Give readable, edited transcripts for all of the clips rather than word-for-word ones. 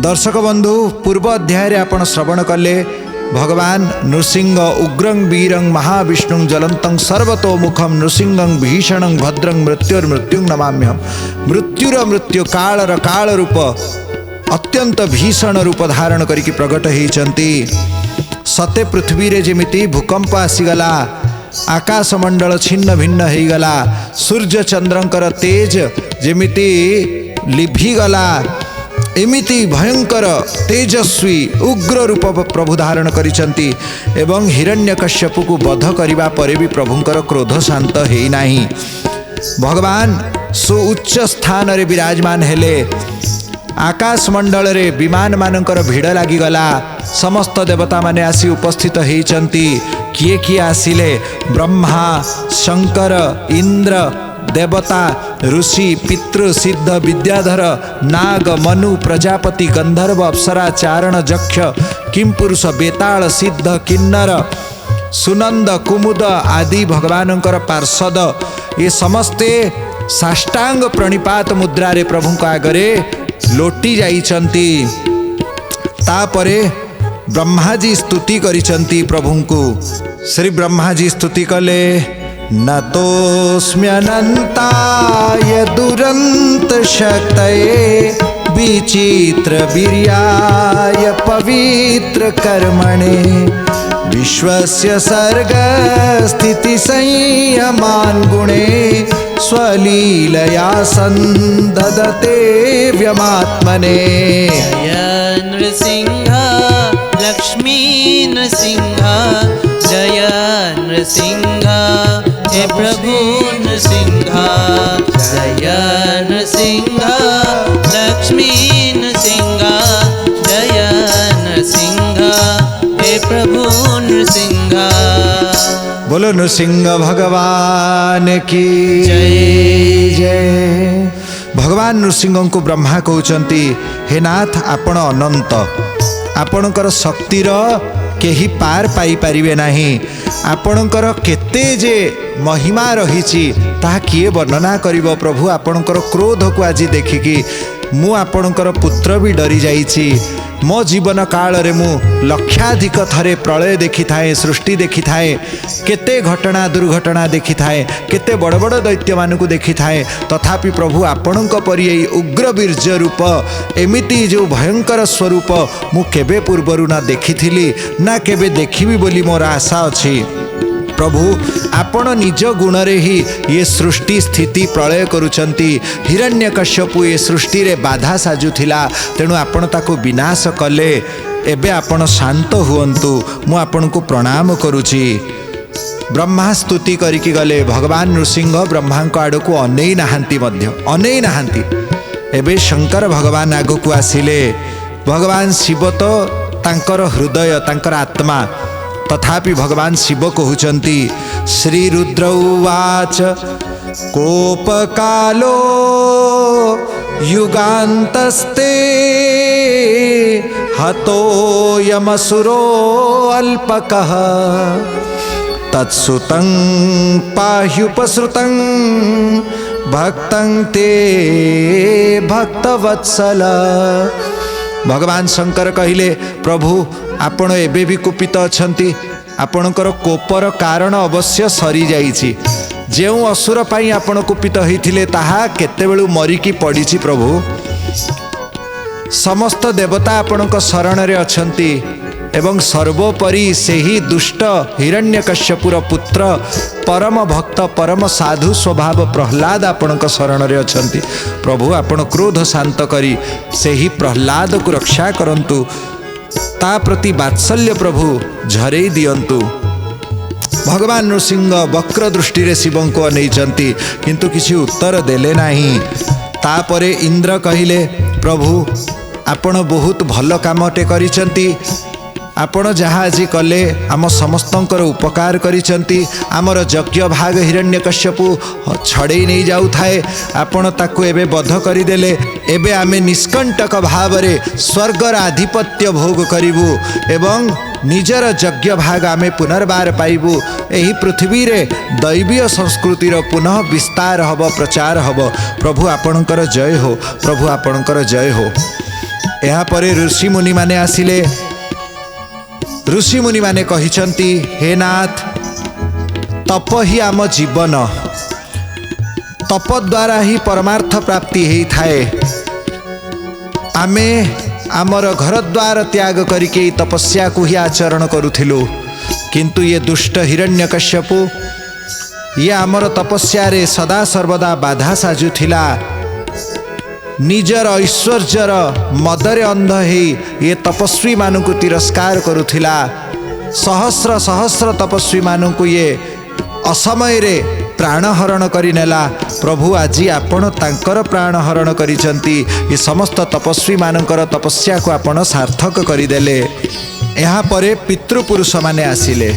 दर्शक बंधु पूर्व अध्याय आपण श्रवण कले भगवान नृसिंह उग्रं वीरं महाविष्णुं ज्वलन्तं सर्वतोमुखं नृसिंहं भीषणं भद्रं मृत्युर्मृत्युं नमाम्यहं। मृत्युर मृत्यु कालर काल रूप अत्यंत भीषण रूप धारण करिकी प्रकट होइचंती। सते पृथ्वी रे जेमिति भूकंप आसीगला, आकाश मंडल छिन्न भिन्न होइगला, सूर्य चंद्रंकर तेज जेमिति लिभिगला, एमिति भयंकर तेजस्वी उग्र रूप प्रभु धारण करिसंती। एवं हिरण्यकश्यप को वध करिबा परे भी प्रभुंकर क्रोध शांत हेई नाही। भगवान सुउच्च स्थान रे विराजमान हेले। आकाश मंडल रे विमान मानकर भिड़ लागिगला। समस्त देवता माने आसी उपस्थित होइचंती। किए किए आसिले? ब्रह्मा, शंकर, इंद्र, देवता, ऋषि, पितृ, सिद्ध, विद्याधर, नाग, मनु, प्रजापति, गंधर्व, अप्सरा, चारण, यक्ष, किमपुरुष, बेताल, सिद्ध, किन्नर, सुनंद, कुमुद आदि भगवानंकर पार्षद ये समस्ते साष्टांग प्रणिपात मुद्रा रे प्रभुଙ୍କ आगरे लोटी जाइचंती। तापरे ब्रह्माजी स्तुति करिचंती प्रभुଙ୍କୁ। श्री ब्रह्माजी स्तुति कले। नतोऽस्म्यनन्ताय दुरन्त शक्तये विचित्र वीर्याय पवित्र कर्मणे विश्वस्य सर्ग स्थिति संयमान् गुणे स्वलीलया सन्ददते व्यमात्मने। जय नृसिंह लक्ष्मी नृसिंह जय नृसिंह हे प्रभु नृसिंह जय नृसिंह लक्ष्मी नृसिंह जय नृसिंह हे प्रभु नृसिंह। बोलो नृसिंह भगवान की जय जय। भगवान नृसिंह को ब्रह्मा कहउचंती, हे नाथ आपण अनंत, आपणकर शक्तिर केही पार पाई पारिबे नाही। आपणकर केते जे महिमा रहिछि ताहा किए वर्णना करिवो। प्रभु आपणकर क्रोध को आज देखिकी मु आपणकर पुत्र भी डरी जाइछि। मो जीवन काल रे मु लक्षाधिक थरे प्रलय देखि थाए, सृष्टि देखि थाए, केते घटना दुर्घटना देखि थाए, केते बड़ बड़ दैत्य मानकु देखि थाए। तथापि प्रभु आपणक परि एई उग्र वीर्य रूप एमिति जो भयंकर स्वरूप मु केबे पूर्वरु ना देखिथिली ना केबे देखिबी बोली मोर आशा अछि। प्रभु आपण निज गुण रे ही ये सृष्टि स्थिति प्रलय करुचंती। हिरण्यकश्यपु ये सृष्टि रे बाधा साजुथिला, तेणु आपण ताको विनाश कले। एबे आपण शांत हुअंतु, मु आपण को प्रणाम करुची। ब्रह्मा स्तुति करिकी गले। भगवान नृसिंह ब्रह्मांक आड़ को अनेई नाहांती, मध्य अनेई नाहांती। एबे शंकर भगवान आगो को आसिले। भगवान शिव तो तांकर हृदय तांकर आत्मा, तथापि भगवान शिव कहउचंती। श्री रुद्र उवाच कोप कालो युगान्तस्ते हतो यमसुरो अल्पकः तत्सुतं पाह्युपसृतं भक्तं ते भक्तवत्सल। भगवान शंकर कहिले, प्रभु आपण एबे भी कुपित अछंती। आपणकर कोपर कारण अवश्य सरी जाइछि। जेउ असुर पाई आपण कुपित होइथिले ताहा केतेबेलु मरिकी पड़िछि। प्रभु समस्त देवता आपणक शरण रे अछंती एवं सर्वोपरि सेही दुष्ट हिरण्यकश्यपुर पुत्र परम भक्त परम साधु स्वभाव प्रहलाद आपणक शरण रे अछंती। प्रभु आपण क्रोध शांत करी सेही प्रहलाद को रक्षा करंतु, ता प्रति वात्सल्य प्रभु झरे दियंतु। भगवान नृसिंह वक्र दृष्टि रे शिवं को अनेइचंती, किंतु किसी उत्तर देले नाही। तापरे इंद्र कहिले, प्रभु आपण बहुत भल कामटे करिचंती। आपण जहाँ आज कले आम समस्तंकर उपकार करिचंती। आमर यज्ञ भाग हिरण्यकश्यपु छड़े नहीं जाऊ थाए, आपण ताकू एबे बध करिदेले। एबे आमे निष्कंटक भावरे स्वर्गर आधिपत्य भोग करिबू एवं निजर यज्ञ भाग आमे पुनर्बार पाइबू। एही पृथ्वी रे दैवीय संस्कृतिर पुनः विस्तार हब, प्रचार हब। प्रभु आपणकर जय हो, प्रभु आपणकर जय हो। ଏହା ପରେ ऋषि मुनि माने आसिले। ऋषि मुनि माने कहिचंती, हे नाथ, तप ही आम जीवन, तप द्वारा ही परमार्थ प्राप्ति ही थाए। आमे आमर घर द्वार त्याग करके तपस्या को ही आचरण करुथिलु, किंतु ये दुष्ट हिरण्यकश्यपु ये आमर तपस्या रे सदा सर्वदा बाधा साजुथिला। निजर ऐश्वर्यर मदरे अंध हे ये तपस्वी मानू को तिरस्कार करुथिला। सहस्र सहस्र तपस्वी मानू को ये असमय रे प्राण हरण करि नेला। प्रभु आज आपण तांकर प्राण हरण करिसंती। ये समस्त तपस्वी मानकर तपस्या को आपण सार्थक करिदेले। यहाँ परे पितृपुरुष माने आसिले।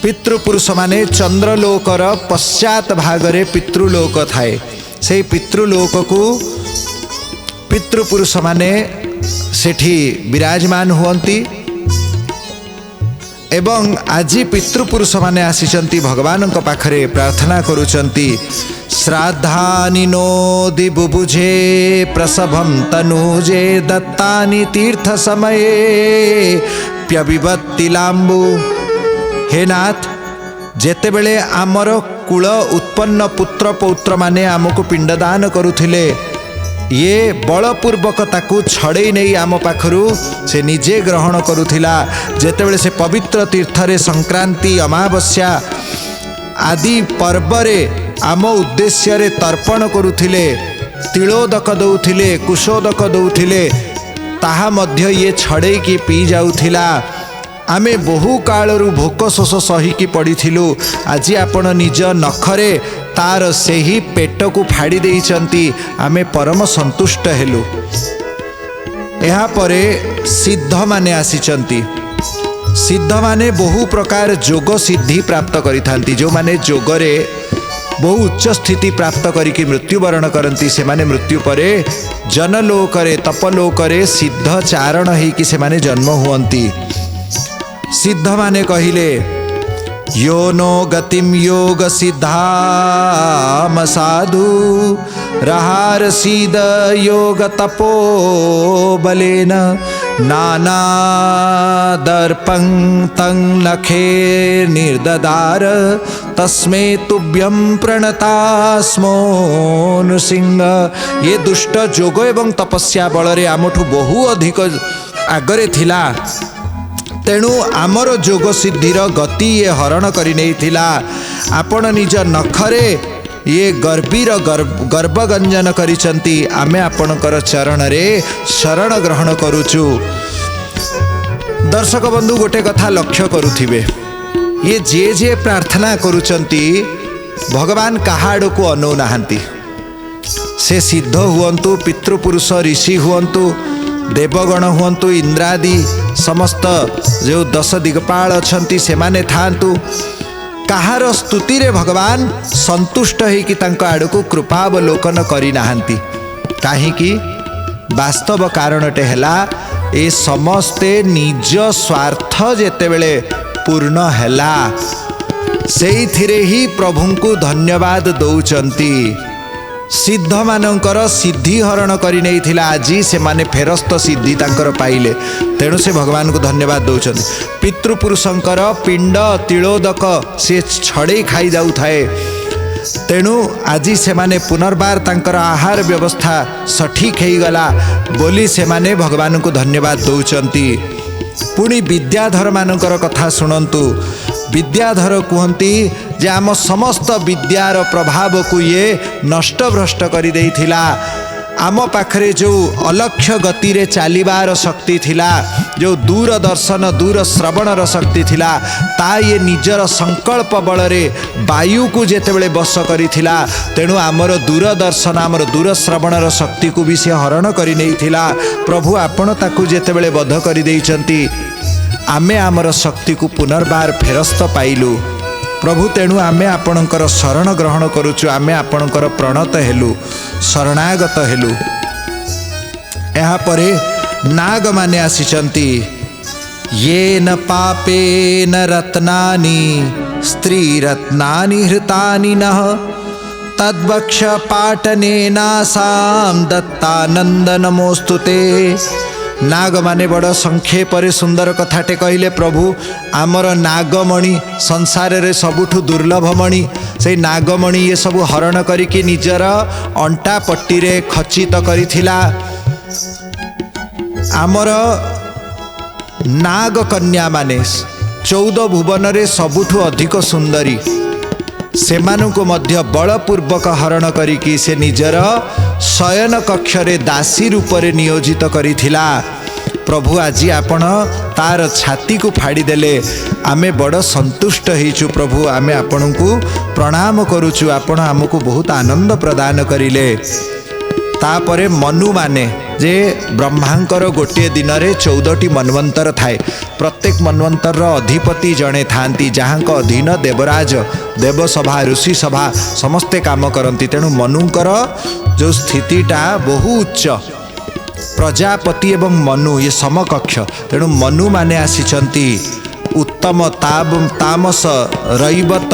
पितृपुरुष माने चंद्रलोकर पश्चात भागरे पितृलोक थाए। से पितृलोक को पितृपुरुष माने सेठी विराजमान हुअंती एवं आज पितृपुरुष माने आसीचंती भगवान को पाखरे प्रार्थना करुचंती। श्राद्धानि नोदि बुबुझे प्रसभम तनुजे दत्तानि तीर्थ समये प्यबिबत्ति लांबु। हे नाथ, जेते बेले आमर कुल उत्पन्न पुत्र पौत्र माने आमको पिंडदान करुथिले, ये बलपूर्वक ताकू छड़े नहीं आम पाखरु से निजे ग्रहण करुथिला। जेतेबेले से पवित्र तीर्थरे संक्रांति अमावस्या आदि पर्वरे आम उद्देश्य रे तर्पण करुथिले, तिलोदक दउथिले, कुशोदक दउथिले, ताहा मध्य ये छड़े की पी जाउथिला। आमे बहु कालरू भोक शोष सहीकी पड़िथिलु। आज आपण निज नखरे तार सेही पेट को फाड़ी देइचंती। आमे परम संतुष्ट हेलु। यहाँ परे सिद्ध माने आसीचंती। सिद्ध माने बहु प्रकार जोग सिद्धि प्राप्त करिथांती। जो माने जोगरे बहु उच्च स्थिति प्राप्त करिकी मृत्युवरण करती, से माने मृत्यु परे जनलोकरे तपलोकरे सिद्ध चारण हेकी से माने जन्म हुअंती। सिद्ध माने कहिले, यो नो गतिम योग सिद्धाम साधु रहार सीद योग तपो बलेन नाना दर्पं तं नखे निर्ददार तस्मे तुभ्यं प्रणतास्मो नृसिंह। ये दुष्ट जोग एवं तपस्या बलरे आमठू बहु अधिक आगरे थिला। तेणु आमर जोग सिद्धिर गति ये हरण करि नेइथिला। आपण निज नखरे ये गर्भीर गर्भगंजन करिसंती। आमे आपणकर चरण रे शरण ग्रहण करुचु। दर्शक बंधु गोटे कथा लक्ष्य करुथिबे, ये जे जे प्रार्थना करुचंती भगवान काहाड़ को अनौ नाहांती। से सिद्ध हुअंतु, पितृपुरुष ऋषि हुअंतु, देवगण हुअंतु, इंद्रादि समस्त जो 10 दिगपाल अछंती सेमाने थांतु, कहार स्तुति रे भगवान संतुष्ट है कि तांको आड़को कृपावलोकन करि नाहांती। काहे कि वास्तव कारणटे हैला ए समस्ते निज स्वार्थ जेतेबेले पूर्ण हैला सेइथिरे ही प्रभुंकु धन्यवाद दौचंती। सिद्ध मानकर सिद्धि हरण करि नेइथिला। आज से माने फेरस्त सिद्धि तांकर पाइले, तेणु से भगवान को धन्यवाद दौचंती। पितृपुरुषंकर पिंड तिलोदक से छड़े खाई जाऊ थाए, तेणु आज से माने पुनर्बार तांकर आहार व्यवस्था सठिक हो गला बोली से माने भगवान को धन्यवाद दौचंती। पुणी विद्याधर मानकर कथा शुणंतु। विद्याधर कहती जे आम समस्त विद्यार प्रभाव को ये नष्ट भ्रष्ट करि देइथिला। आम पाखरे जो अलक्ष्य गति रे चालिबार शक्ति थिला, जो दूरदर्शन दूर श्रवणर शक्ति थिला, ता ये निजर संकल्प बल रे वायु को जेतेबेले बस करिथिला। तेणु आमर दूरदर्शन आमर दूर श्रवणर शक्ति को भी से हरण करि नेइथिला। प्रभु आपण ताकू जेतेबेले बध करि देइचंती, आमे आमर शक्ति को पुनर्बार फेरस्त पाइलु। प्रभु तेणु आमे आपणकर शरण ग्रहण करुचु। आमे आपणकर प्रणत हेलु, शरणागत हेलु। यहाँ परे नाग माने आसीचंती। ये न पापे न रत्नानि स्त्री रत्नानि हृतानि नः तद्वक्ष पाटनेनासाम दत्तानंद नमोस्तुते। नाग माने बड़ संक्षेपरे सुंदर कथाटे कहले, प्रभु आमर नागमणि संसार रे सबुठु दुर्लभ मणि, से नागमणि ये सबु हरण करिकी निजर अंटा पट्टी रे खचित करिथिला। आमर नाग कन्या माने 14 भुवन रे सबुठु अधिक सुंदरी, सेमानुको मध्य बलपूर्वक हरण करिकी से निजर शयन कक्ष रे दासी रूप रे नियोजित करिथिला। प्रभु आज आपण तार छाती को फाड़ी देले, आमे बड़ संतुष्ट होइछु। प्रभु आमे आपणको प्रणाम करूछु, आपण हमको बहुत आनंद प्रदान करिले। तापरे मनु माने जे ब्रह्मांकर गोटे दिन रे 14टी मनवंतर थाए, प्रत्येक मनवंतर अधिपति जड़े थांती, जहाँ अधीन देवराज देवसभा ऋषि सभा समस्ते काम करती। तेणु मनुकर जो स्थितिटा बहु उच्च, प्रजापति एवं मनु ये समकक्ष। तेणु मनु माने आसीचंती उत्तम तामस रैवत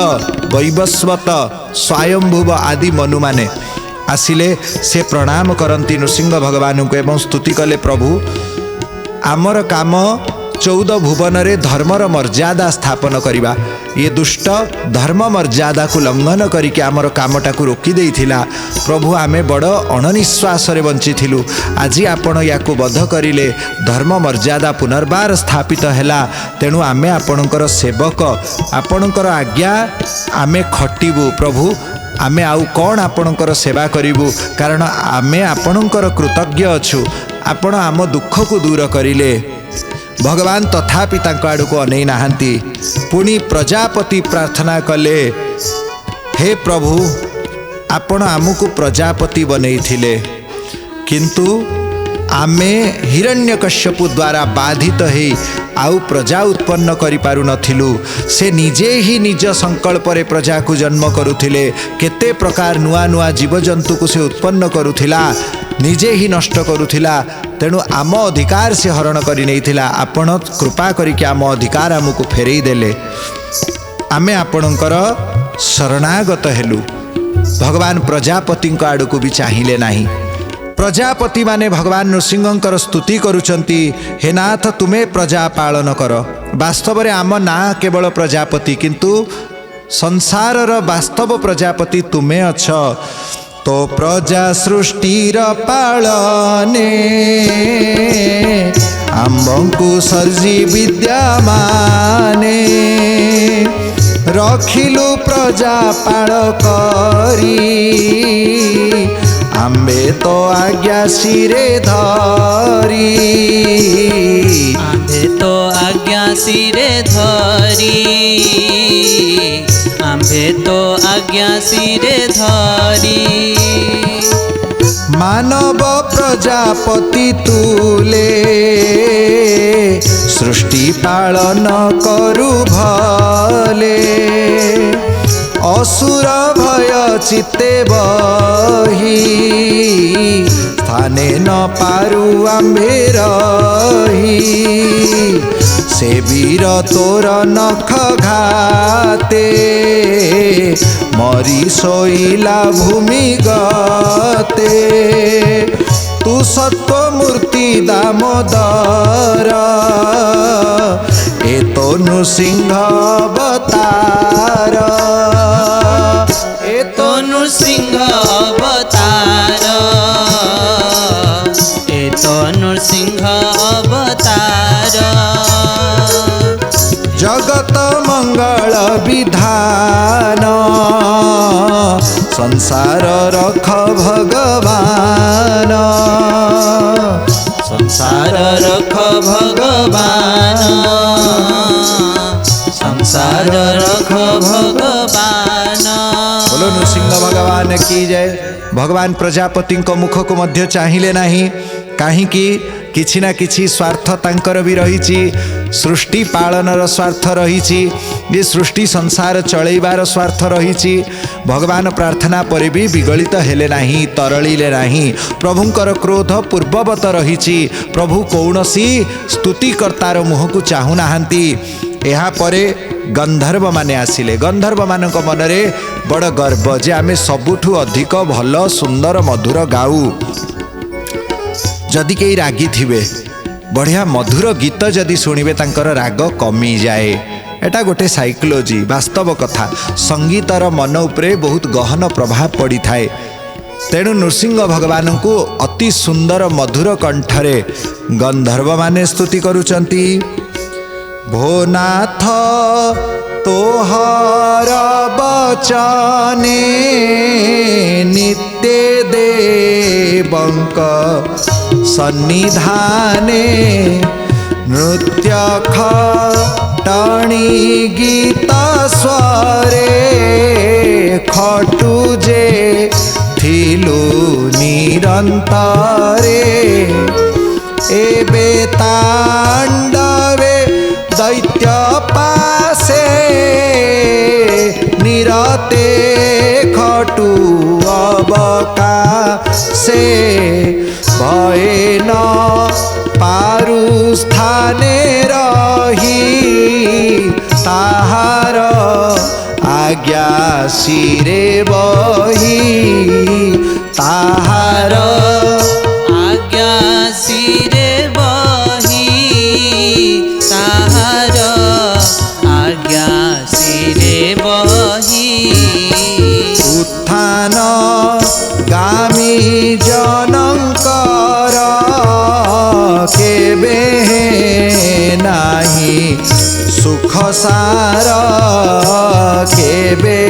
वैवस्वत स्वयंभुव आदि मनु माने आसिले से प्रणाम करती नृसिंह भगवान को एवं स्तुति कले, प्रभु आमर काम 14 भुवन रे धर्मर मर्यादा स्थापन करिबा, ये दुष्ट धर्म मर्यादा को लंघन करिके आमर कामटा को रोकी देइथिला। प्रभु आमे बड़ अणनिश्वास रे बंचिथिलु, आज आपण याको बध करिले, धर्म मर्यादा पुनर्बार स्थापित हैला। तेणु आमे आपणकर सेवक, आपणकर आज्ञा आमे खटिबु। प्रभु आमे आउ कौन आपणकर सेवा करिबु, कारण आमे आपणकर कृतज्ञ अछु। आपण आम दुख को दूर करिले। भगवान तथापि तांको आड़ को अनै नाहांती। पुणी प्रजापति प्रार्थना कले, हे प्रभु आपण आमको प्रजापति बनैथिले, किंतु आमे हिरण्यकश्यपु द्वारा बाधित है आउ प्रजा उत्पन्न करि पारु नथिलु। से निजे ही निज संकल्प रे प्रजा को जन्म करुथिले, केते प्रकार नुआ नुआ जीवजंतु को से उत्पन्न करुथिला, निजे ही नष्ट करुथिला। तेणु आम अधिकार से हरण करि नैथिला। आपण कृपा करिके आम अधिकार आमको फेरई देले। आमे आपणकर शरणागत हेलु। भगवान प्रजापति आड़ को भी चाहिए नहीं। प्रजापति माने भगवान नृसिंहंकर स्तुति करुचंती, हे नाथ तुमे प्रजा पालन कर। वास्तव रे आम ना केवल प्रजापति, किंतु संसारर वास्तव प्रजापति तुमे अछ। तो प्रजा सृष्टिर पालने आम्बंकु सर्जी विद्या माने, रखिलु प्रजा पाल करी आम्बे तो आज्ञा सिरे धरी। आम्बे तो आज्ञा सिरे धरी, आम्बे तो आज्ञा सिरे धरी। मानव प्रजापति तुले सृष्टि पालन करु भले, असुर भय चित्ते बही स्थाने न पारु आम्भे रही। से वीर तोर नख घाते मरी सोइला भूमि गते। तू सत्व मूर्ति दामोदर ए तो नृसिंह अवतार, ए तो नृसिंह अवतार, ए तो नृसिंह अवतार। जगत मंगल विधान संसार रख भगवान, संसार रख भगवान, संसार रख भगवान। बोलो नृसिंह भगवान की जय। भगवान प्रजापति मुख को मध्य चाहिए नहीं, कहीं किछि ना किछि स्वार्थ तांकर भी रही। सृष्टि पालनर स्वार्थ रही, ये सृष्टि संसार चलैबार स्वार्थ रही। भगवान प्रार्थना पर भी विगलित हेले नहीं, तरलिले नहीं। प्रभुंकर क्रोध पूर्ववत रही। प्रभु कौनसी स्तुतिकर्तार मुह को चाहू नाहांती। ଏହା परे गंधर्व माने आसिले। गंधर्व मानक मनरे बड़ गर्व जे आमे सबुठु अधिक भल सुंदर मधुर गाऊ। जदि कई रागी थिबे बढ़िया मधुर गीत जदि शुणिबे तांकर राग कमी जाए। एटा गोटे साइकोलॉजी वास्तव कथा। संगीतर मन उपरे बहुत गहन प्रभाव पड़ी थाए। तेणु नृसिंह भगवान को अति सुंदर मधुर कंठरे गंधर्व माने स्तुति करुचंती। भोनाथ तोहर बचने नित्य देवंक सन्निधाने नृत्य खटणी गीत स्वरे खटुजे थिलु निरंतरे एबे तांडवे दैत्य पासे निरते खटु अबका से भय न पारु स्थाने रही ताहार आज्ञा सिरे बही ताहार आज्ञा सिरे बही ताहार आज्ञा सिरे बही उत्थान गामी जनकर केबे नाही सुख सार केबे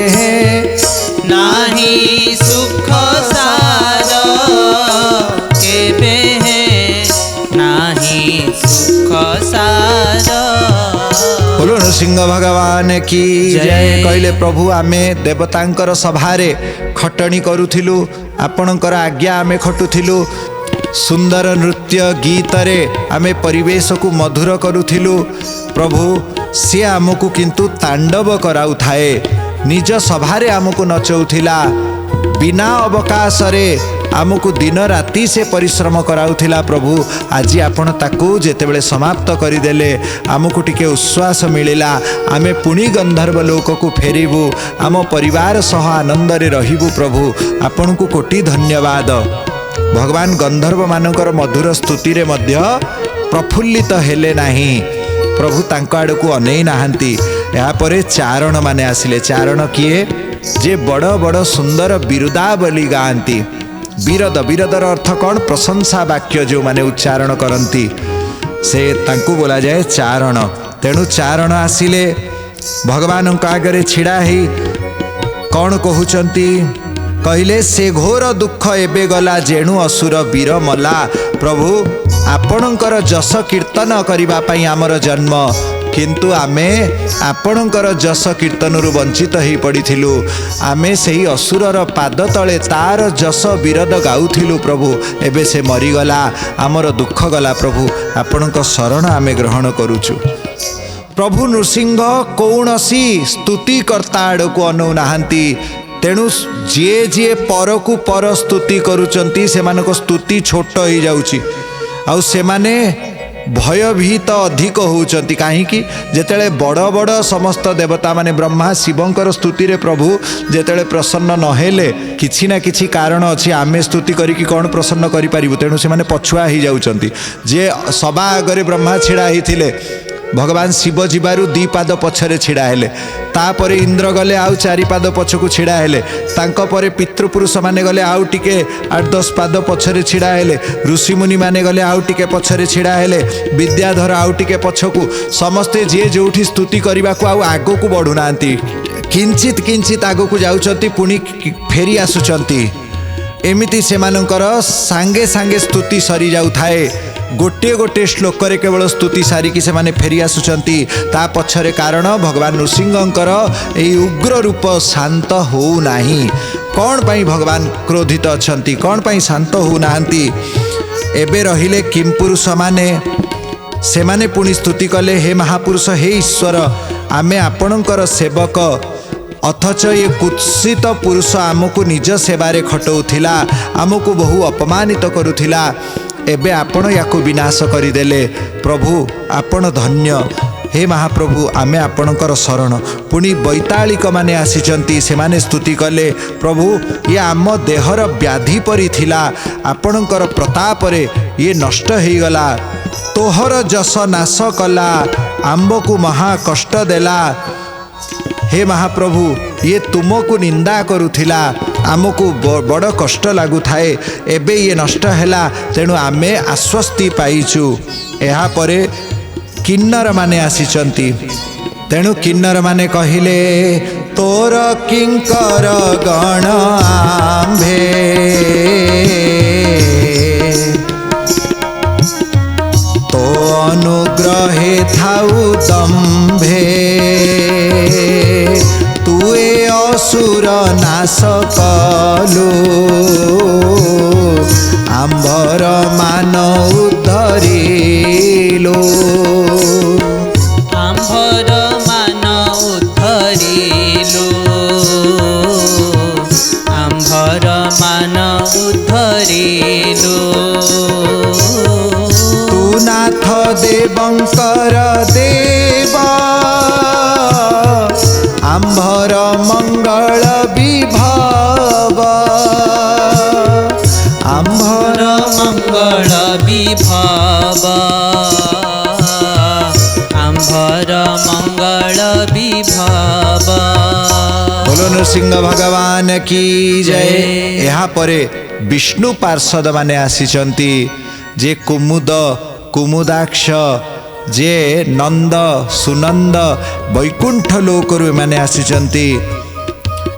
नाही सुख सार केबे नाही सुख सार। बोलो नृसिंह भगवान की जय। कहले प्रभु आमे देवतांकर सभारे खटणी करुथिलु आपणकर आज्ञा आमे खटुथिलु सुंदर नृत्य गीतरे आमे परिवेश को मधुर करुथिलु प्रभु सी आमको किंतु तांडव कराउ थाए निज सभारे आमको नचौथिला बिना अवकाशरे आमको दिन राति से परिश्रम कराउथिला प्रभु आज आपण ताकू जेतेबेले समाप्त करिदेले आमको टिके उश्वास मिलिला आमे पुणी गंधर्व लोक को फेरिबू आम परिवार सह आनंदरे रहिबू प्रभु आपण को कोटि धन्यवाद। भगवान गंधर्व मानकर मधुर स्तुति रे मध्य प्रफुल्लित हेले नाही प्रभु तांको आड़ को अनै नाहांती। या परे चारण माने आसिले। चारण किए जे बड़ बड़ सुंदर बिरुदावली गांती। बिरद बिरदर अर्थ कौन प्रशंसा वाक्य जो माने उच्चारण करती से तांको बोला जाए चारण। तेणु चारण आसिले भगवान आगे छिड़ा ही कौन कहउचंती कहले से घोर दुख एबे गला जेणु असुर वीर मला। प्रभु आपणकर जस कीर्तन करिबा पई आमर जन्म किंतु आमे आपणकर जस कीर्तन रु वंचित ही पड़िथिलु। आमे सेही असुरर पाद तले तार जस विरद गाउथिलु प्रभु एबे से मरीगला आमर दुख गला प्रभु आपणक शरण आमे ग्रहण करूछु। प्रभु नृसिंह कौनसी स्तुति कर्ता आड़ को अनौ नाहांती। तेणु जे जे पर को पर स्तुति करुचंती सेमानक स्तुति छोट हो जाउची आउ सेमाने भयभीत अधिक होउचंती। काहीकि जेतेले बड़ बड़ समस्त देवता माने ब्रह्मा शिवंकर स्तुति रे प्रभु जेतेले प्रसन्न नहेले किछि ना किछि कारण अछि आमे स्तुति करिकि कौन प्रसन्न करि परिबु। तेणु से माने पछुआ ही जाउचंती। जे सभा आगरे ब्रह्मा छिड़ा हिथिले भगवान शिव जीवारु दी पाद पछरे छिड़ा हेले तापरे इंद्र गले आउ चारि पाद पछकु छिड़ा हेले तांको परे पितृपुरुष माने गले आउ टिके 8-10 पाद पछरे छिड़ा हेले ऋषि मुनि माने गले आउ टिके पछरे छिड़ा हेले विद्याधर आउ टिके पछकु समस्ते जे जोठी स्तुति करिबा को आउ आगो को बढ़ु नांती किंचित किंचित आगो को जाउचंती पुनी फेरी आसुचंती। एमिति सेमानंकर सांगे सांगे स्तुति सरी जाउ थाए। गोटे गोटे श्लोक रे केवल स्तुति सारिकी से माने फेरी आसुचंती। ता पछरे कारण भगवान नृसिंहंकर एई उग्र रूप शांत हो नाही। कौन पाई भगवान क्रोधित अछंती कौन पाई शांत हो नाहंती। एबे रहिले किम पुरुष माने से माने पुणी स्तुति कले हे महापुरुष हे ईश्वर आमे आपणकर सेवक अथच ये कुत्सित पुरुष आमको निज सेवारे खटौथिला आमको बहु अपमानित करुथिला एबे आपण याको विनाश करिदेले। प्रभु आपण धन्य हे महाप्रभु आमे आपणकर शरण। पुणी बैतालिक माने आसीचंती सेमाने स्तुति कले प्रभु ये आम देहर व्याधि परी थिला आपणकर प्रताप रे ये नष्ट हो गला। तोहर जस नाश कला आम्बकु महा कष्ट देला। हे महाप्रभु ये तुमको निंदा करुथिला आमको बड़ कष्ट लागु थाए एबे ये नष्ट हैला तेणु आमे आश्वस्ति पाइचु। एहा परे किन्नर माने आसीचंती तेणु किन्नर माने कहिले तोर किंकर गण आम्भे तो अनुग्रहे थाउ दम्भे तुए असुर नाश कलु आम्भर मान उद्धरिलु। आम्भर मान उद्धरिलु आम्भर मान उद्धरिलु। तू नाथ देवंकर देवा आम्भर मंगल विभव आम्भर मंगल विभव आम्भर मंगल विभव। बोलो नृसिंह भगवान की जय। यहाँ परे विष्णु पार्षद माने आसीचंती जे कुमुद कुमुदाक्ष जे नंद सुनंद वैकुंठ लोकरु एमाने आसीचंती।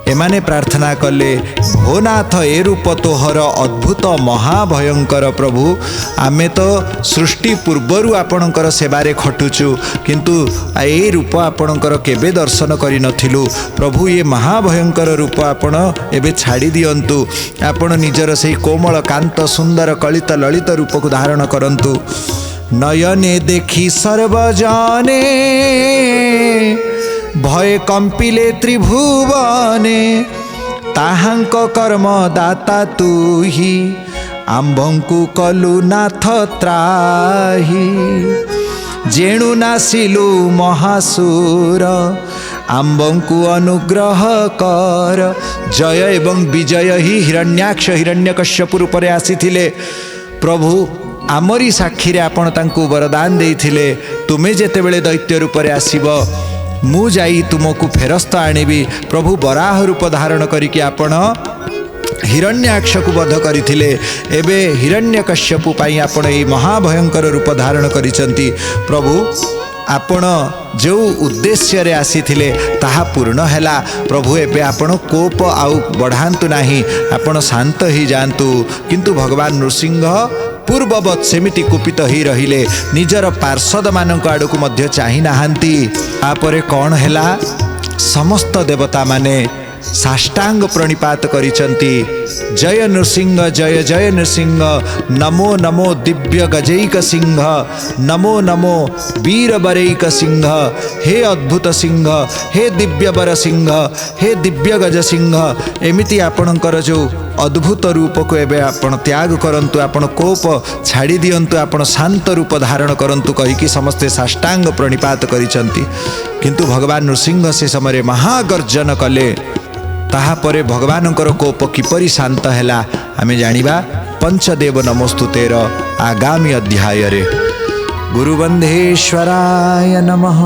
एमाने प्रार्थना कले भोनाथ ए रूप तोहर अद्भुत महाभयंकर प्रभु आमे तो सृष्टि पूर्वरु आपणकर सेवारे खटुचु किंतु ए रूप आपणकर केबे दर्शन करि नथिलु। प्रभु ये महाभयंकर रूप आपण एबे छाड़ी दियंतु। आपण निजर सेही कोमल कांत सुंदर कलित ललित रूप को धारण करंतु। नयने देखी सर्वजने भय कंपिले त्रिभुवने ताहांक कर्म दाता तुही आम्भंकु कलु नाथ त्राही। जेणु नासिलु महासुर आम्बंकु अनुग्रह कर। जय एवं विजय ही हिरण्याक्ष हिरण्यकश्यप रूपरे आसीथिले। प्रभु आमरी साक्षी रे आपण तांकु वरदान देइथिले तुमे जेतेबेले दैत्य रूपरे आसीब मु जाई तुमको फेरस्त आनिबी। प्रभु बराह रूप धारण करिकि आपण हिरण्याक्ष को वध करिथिले एबे हिरण्यकश्यप पाई आपण एई महाभयंकर रूप धारण करिसंती। प्रभु आपण जो उद्देश्य रे आसीथिले ताहा पूर्ण हैला। प्रभु एबे आपण कोप आउ बढ़ांतु नाही आपण शांत ही जानतु। किंतु भगवान नृसिंह पूर्ववत सेमिति कुपित ही रहिले निजर पार्षद मानक आड़कु मध्य चाहि नाहांती। आपरे कौन हैला समस्त देवता माने साष्टांग प्रणिपात करिसंती। जय नृसिंह जय जय नृसिंह नमो नमो दिव्य गजैक सिंह नमो नमो वीर बरैक सिंह। हे अद्भुत सिंह हे दिव्य बर सिंह हे दिव्य गज सिंह। एमिति आपणकर जो अद्भुत रूप को एबे आपण त्याग करंतु आपण कोप छाड़ी दियंतु आपण शांत रूप धारण करंतु कहिकी समस्ते साष्टांग प्रणिपात करिसंती। किंतु भगवान नृसिंह से समय महागर्जन कले ताहा परे भगवानकर कोप किपरि शांत हैला आमे जानिबा पंचदेव नमोस्तुतेर आगामी अध्याय रे। गुरुबंधेश्वराय नमः।